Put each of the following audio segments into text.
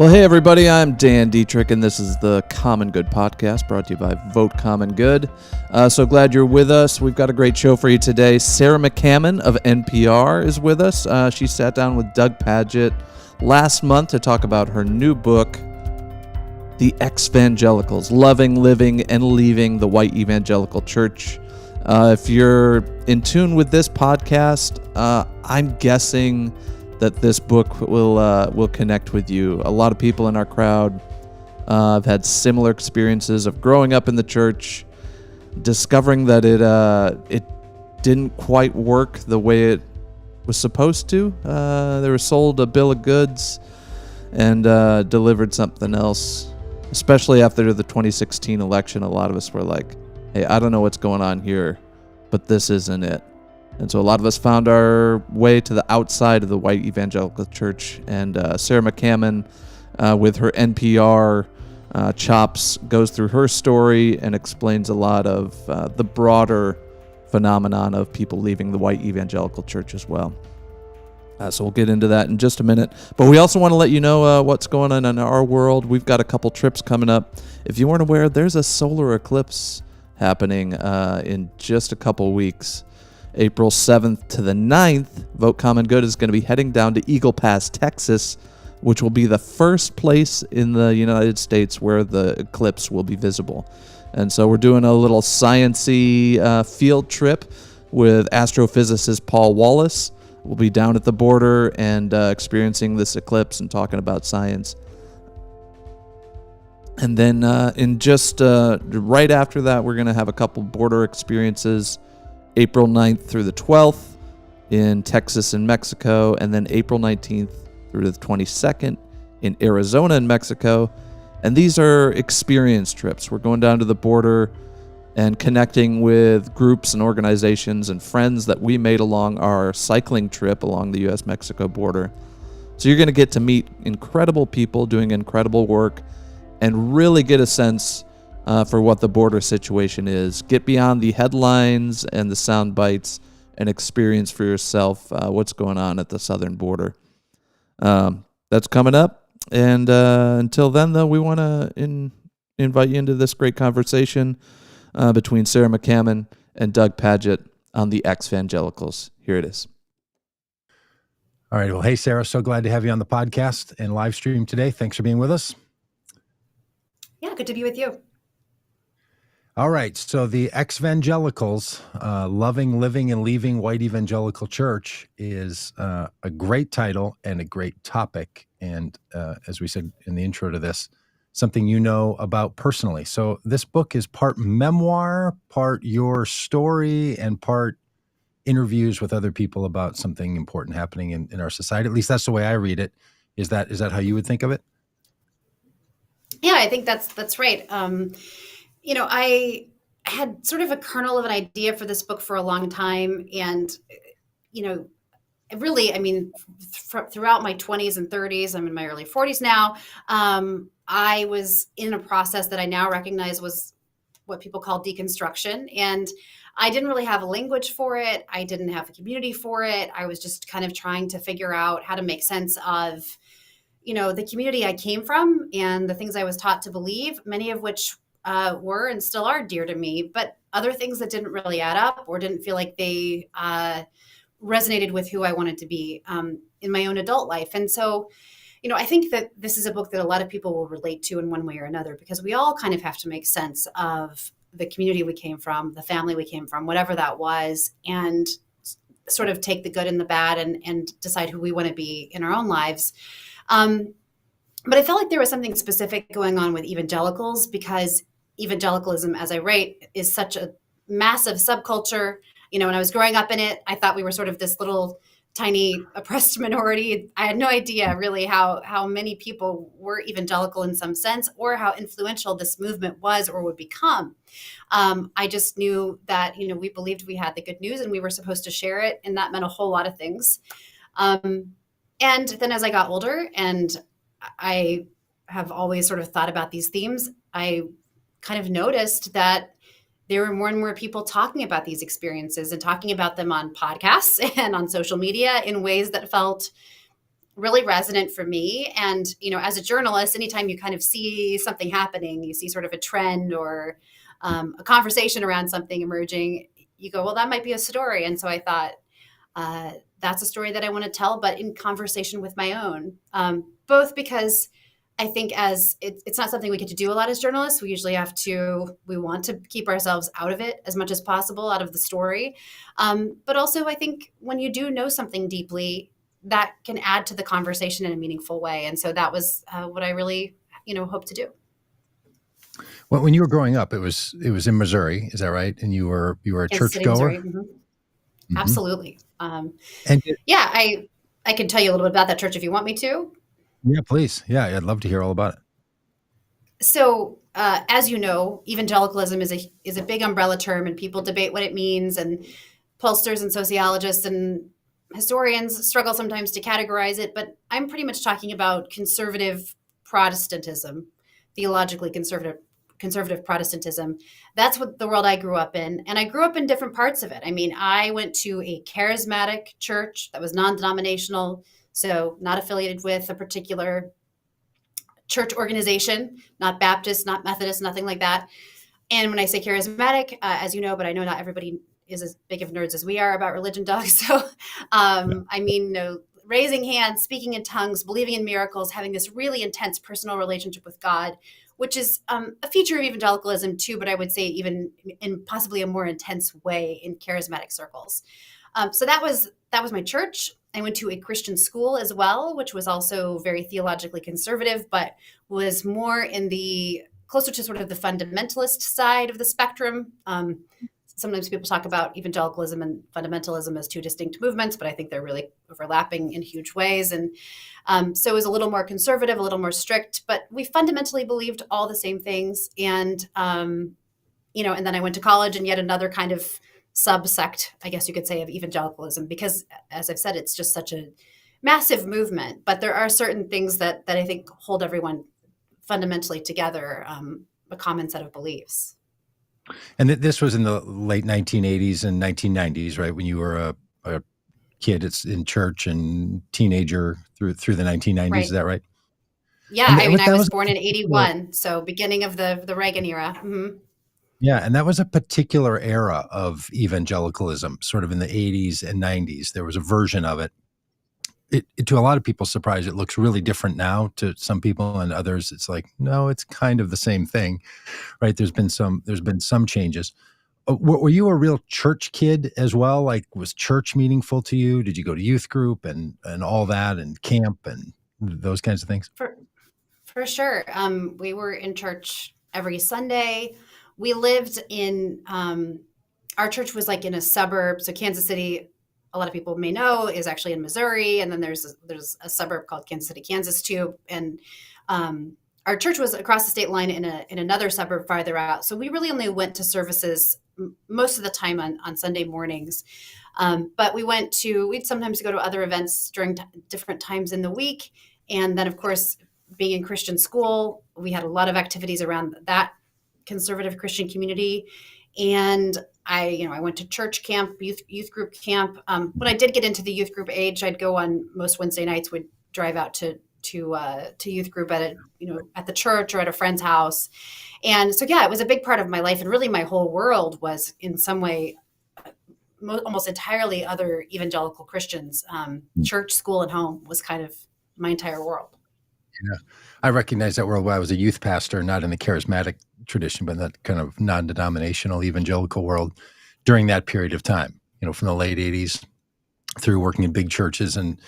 Well, hey everybody, I'm Dan Dietrich, and this is the Common Good Podcast, brought to you by Vote Common Good. So glad you're with us. We've got a great show for you today. Sarah McCammon of NPR is with us. She sat down with Doug Pagitt last month to talk about her new book, The Exvangelicals, Loving, Living, and Leaving the White Evangelical Church. If you're in tune with this podcast, I'm guessing that this book will connect with you. A lot of people in our crowd have had similar experiences of growing up in the church, discovering that it didn't quite work the way it was supposed to. They were sold a bill of goods and delivered something else. Especially after the 2016 election, a lot of us were like, hey, I don't know what's going on here, but this isn't it. And so a lot of us found our way to the outside of the white evangelical church. And Sarah McCammon, with her NPR chops, goes through her story and explains a lot of the broader phenomenon of people leaving the white evangelical church as well. So we'll get into that in just a minute. But we also want to let you know what's going on in our world. We've got a couple trips coming up. If you weren't aware, there's a solar eclipse happening in just a couple weeks. April 7th to the 9th, Vote Common Good is going to be heading down to Eagle Pass, Texas, which will be the first place in the United States where the eclipse will be visible. And so we're doing a little science-y field trip with astrophysicist Paul Wallace. We'll be down at the border and experiencing this eclipse and talking about science. And then in just right after that, we're going to have a couple border experiences, April 9th through the 12th in Texas and Mexico, and then April 19th through the 22nd in Arizona and Mexico. And these are experience trips. We're going down to the border and connecting with groups and organizations and friends that we made along our cycling trip along the U.S.-Mexico border. So you're going to get to meet incredible people doing incredible work and really get a sense for what the border situation is. Get beyond the headlines and the sound bites and experience for yourself what's going on at the southern border. That's coming up. And until then, though, we want to invite you into this great conversation between Sarah McCammon and Doug Pagitt on the Exvangelicals. Here it is. All right. Well, hey, Sarah, so glad to have you on the podcast and live stream today. Thanks for being with us. Yeah, good to be with you. All right. So the Exvangelicals, Loving, Living, and Leaving White Evangelical Church is a great title and a great topic. And as we said in the intro to this, something you know about personally. So this book is part memoir, part your story, and part interviews with other people about something important happening in our society. At least that's the way I read it. Is that how you would think of it? Yeah, I think that's right. I had sort of a kernel of an idea for this book for a long time. And, throughout my 20s and 30s, I'm in my early 40s now, I was in a process that I now recognize was what people call deconstruction. And I didn't really have a language for it. I didn't have a community for it. I was just kind of trying to figure out how to make sense of, the community I came from and the things I was taught to believe, many of which were and still are dear to me, but other things that didn't really add up or didn't feel like they resonated with who I wanted to be in my own adult life. And so, I think that this is a book that a lot of people will relate to in one way or another, because we all kind of have to make sense of the community we came from, the family we came from, whatever that was, and sort of take the good and the bad and decide who we want to be in our own lives. But I felt like there was something specific going on with evangelicals, because evangelicalism, as I write, is such a massive subculture. When I was growing up in it, I thought we were sort of this little tiny oppressed minority. I had no idea really how many people were evangelical in some sense, or how influential this movement was or would become. I just knew that, we believed we had the good news and we were supposed to share it. And that meant a whole lot of things. And then as I got older, and I have always sort of thought about these themes, I kind of noticed that there were more and more people talking about these experiences and talking about them on podcasts and on social media in ways that felt really resonant for me. And, as a journalist, anytime you kind of see something happening, you see sort of a trend or a conversation around something emerging, you go, well, that might be a story. And so I thought, that's a story that I want to tell, but in conversation with my own, both because I think as it's not something we get to do a lot as journalists. We usually we want to keep ourselves out of it as much as possible, out of the story. But also I think when you do know something deeply, that can add to the conversation in a meaningful way. And so that was what I really, hope to do. Well, when you were growing up, it was in Missouri, is that right? And you were a churchgoer? Mm-hmm. Mm-hmm. Absolutely. And yeah, I can tell you a little bit about that church if you want me to. Yeah, please. Yeah, I'd love to hear all about it. So, as you know, evangelicalism is a big umbrella term, and people debate what it means, and pollsters and sociologists and historians struggle sometimes to categorize it. But I'm pretty much talking about conservative Protestantism, theologically conservative Protestantism. That's what the world I grew up in. And I grew up in different parts of it. I mean, I went to a charismatic church that was non-denominational, so not affiliated with a particular church organization, not Baptist, not Methodist, nothing like that. And when I say charismatic, as you know, but I know not everybody is as big of nerds as we are about religion, Doug. So I mean, raising hands, speaking in tongues, believing in miracles, having this really intense personal relationship with God, which is a feature of evangelicalism too, but I would say even in possibly a more intense way in charismatic circles. So that was my church. I went to a Christian school as well, which was also very theologically conservative, but was more closer to sort of the fundamentalist side of the spectrum. Sometimes people talk about evangelicalism and fundamentalism as two distinct movements, but I think they're really overlapping in huge ways. And so it was a little more conservative, a little more strict, but we fundamentally believed all the same things. And, and then I went to college and yet another kind of subsect, I guess you could say, of evangelicalism, because as I've said, it's just such a massive movement, but there are certain things that I think hold everyone fundamentally together, a common set of beliefs. And this was in the late 1980s and 1990s, right? When you were a kid in church and teenager through the 1990s, right. Is that right? Yeah, I was born in 81, so beginning of the Reagan era. Mm-hmm. Yeah, and that was a particular era of evangelicalism, sort of in the 80s and 90s. There was a version of it. It to a lot of people's surprise, it looks really different now. To some people and others, it's like, no, it's kind of the same thing, right? There's been some changes. Were you a real church kid as well? Like, was church meaningful to you? Did you go to youth group and all that, and camp and those kinds of things? For sure. We were in church every Sunday. We lived in, our church was like in a suburb. So Kansas City, a lot of people may know, is actually in Missouri. And then there's a suburb called Kansas City, Kansas too. And our church was across the state line in another suburb farther out. So we really only went to services most of the time on Sunday mornings. But we'd sometimes go to other events during different times in the week. And then, of course, being in Christian school, we had a lot of activities around that conservative Christian community. And I went to church camp, youth group camp. When I did get into the youth group age, I'd go on most Wednesday nights, would drive out to youth group at the church or at a friend's house. And so, yeah, it was a big part of my life. And really my whole world was in some way almost entirely other evangelical Christians. Church, school, and home was kind of my entire world. Yeah, I recognize that world. I was a youth pastor, not in the charismatic tradition, but in that kind of non-denominational evangelical world during that period of time, from the late 80s through working in big churches. And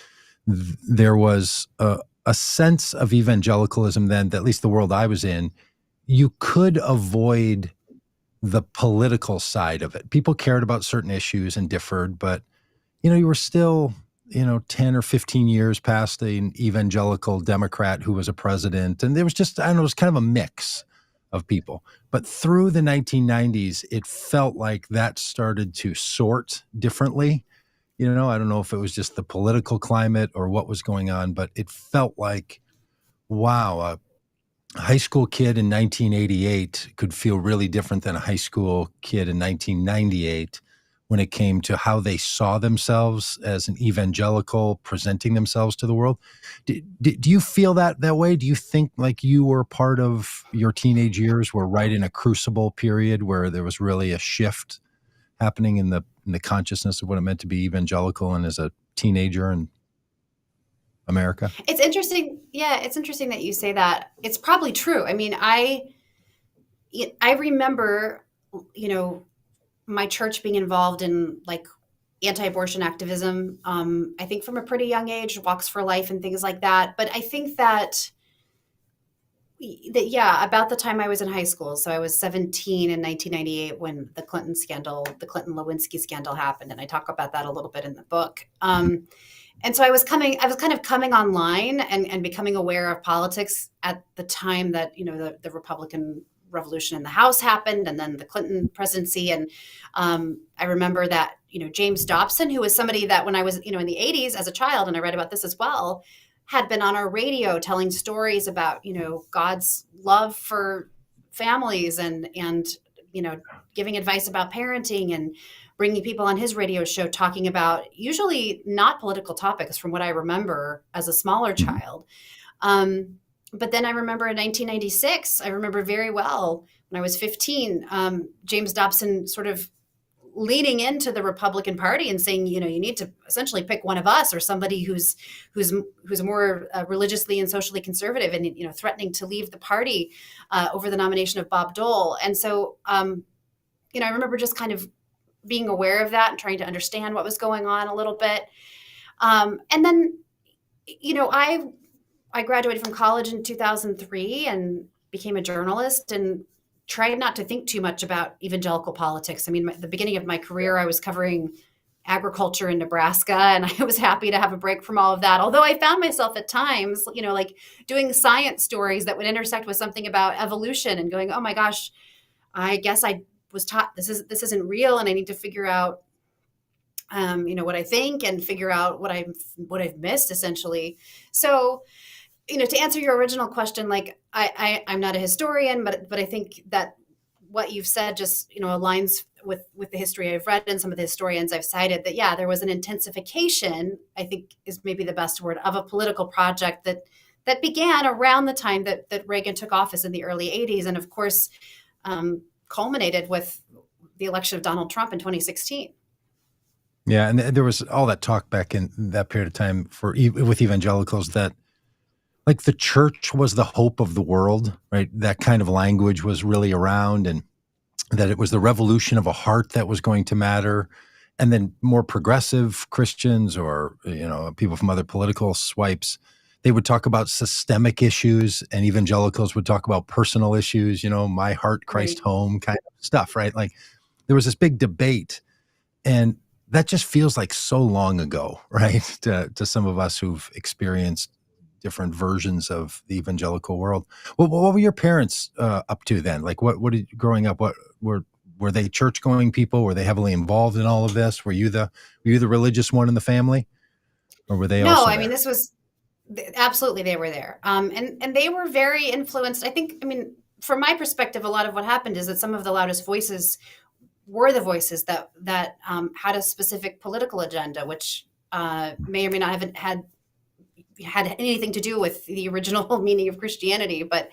there was a sense of evangelicalism then, that at least the world I was in, you could avoid the political side of it. People cared about certain issues and differed, but, you were still 10 or 15 years past an evangelical Democrat who was a president. And there was just, it was kind of a mix of people. But through the 1990s, it felt like that started to sort differently. I don't know if it was just the political climate or what was going on, but it felt like, wow, a high school kid in 1988 could feel really different than a high school kid in 1998 when it came to how they saw themselves as an evangelical, presenting themselves to the world. Do you feel that way? Do you think like you were part of your teenage years were right in a crucible period where there was really a shift happening in the consciousness of what it meant to be evangelical and as a teenager in America? It's interesting. Yeah, it's interesting that you say that. It's probably true. I mean, I remember, my church being involved in like anti-abortion activism. I think from a pretty young age, walks for life and things like that. But I think that about the time I was in high school. So I was 17 in 1998 when the Clinton Lewinsky scandal happened. And I talk about that a little bit in the book. And so I was kind of coming online and becoming aware of politics at the time that, the Republican revolution in the House happened and then the Clinton presidency. And I remember that, James Dobson, who was somebody that when I was, in the 80s as a child, and I read about this as well, had been on our radio telling stories about, God's love for families and giving advice about parenting and bringing people on his radio show talking about usually not political topics from what I remember as a smaller child. But then I remember in 1996, I remember very well when I was 15, James Dobson sort of leaning into the Republican Party and saying, you need to essentially pick one of us or somebody who's more religiously and socially conservative, and threatening to leave the party over the nomination of Bob Dole. And so, I remember just kind of being aware of that and trying to understand what was going on a little bit. And then, I graduated from college in 2003 and became a journalist and tried not to think too much about evangelical politics. I mean, the beginning of my career, I was covering agriculture in Nebraska, and I was happy to have a break from all of that. Although I found myself at times, like doing science stories that would intersect with something about evolution and going, oh my gosh, I guess I was taught this isn't real, and I need to figure out, what I think and figure out what I've missed essentially. So, to answer your original question, like I'm not a historian, but I think that what you've said just, aligns with the history I've read and some of the historians I've cited, that, there was an intensification, I think is maybe the best word, of a political project that began around the time that Reagan took office in the early 80s. And of course, culminated with the election of Donald Trump in 2016. Yeah. And there was all that talk back in that period of time with evangelicals that like the church was the hope of the world, right? That kind of language was really around, and that it was the revolution of a heart that was going to matter. And then more progressive Christians or, people from other political swipes, they would talk about systemic issues, and evangelicals would talk about personal issues, my heart, Christ home kind of stuff, right? Like there was this big debate, and that just feels like so long ago, right? To some of us who've experienced different versions of the evangelical world. What were your parents up to then? Like what did growing up, what were they church going people? Were they heavily involved in all of this? Were you the religious one in the family, or were they also No, there? I mean, this was absolutely, they were there. And they were very influenced. I think, from my perspective, a lot of what happened is that some of the loudest voices were the voices that had a specific political agenda, which may or may not have had anything to do with the original meaning of Christianity. But